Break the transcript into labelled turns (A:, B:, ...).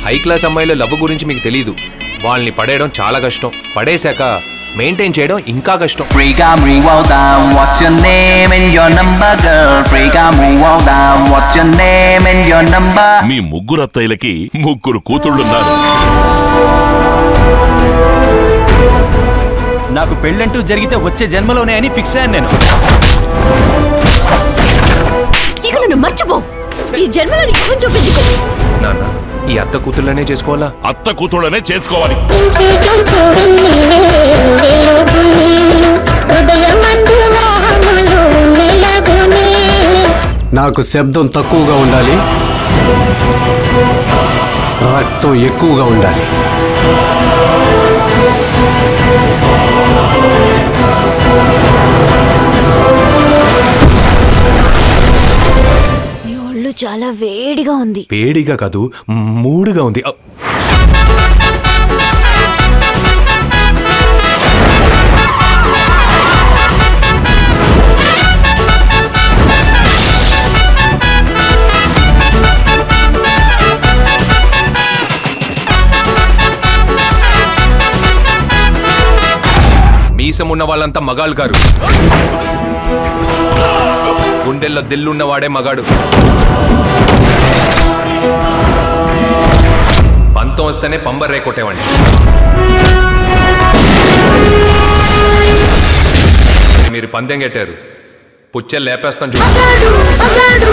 A: High class అమ్మాయిల love గురించి మీకు తెలియదు. వాళ్ళని పడేయడం చాలా కష్టం, పడేశాక మెయింటైన్ చేయడం ఇంకా కష్టం.
B: మీ ముగ్గురు అత్తయ్యలకి ముగ్గురు కూతుళ్ళున్నారు.
C: నాకు పెళ్ళంటూ జరిగితే వచ్చే జన్మలోనే అని ఫిక్స్ అయ్యాను నేను.
D: ఇక నన్ను మర్చిపో, ఈ జన్మలో నీకు చూపించుకో.
A: నాన్న, ఈ అత్త కూతుళ్ళనే చేసుకోవాలా?
B: అత్త కూతుళ్ళనే చేసుకోవాలి.
E: నాకు శబ్దం తక్కువగా ఉండాలి, రక్తం ఎక్కువగా ఉండాలి.
D: నీ ఒళ్ళు చాలా వేడిగా ఉంది.
A: వేడిగా కాదు, మూడుగా ఉంది. మీసం ఉన్న వాళ్ళంతా మగాళ్ళు గారు, గుండెల్లో దిల్లున్నవాడే మగాడు. పంతం వస్తేనే పంబర్రే కొట్టేవాడిని. మీరు పందెం కట్టారు, పుచ్చెలు లేపేస్తాను చూడండి.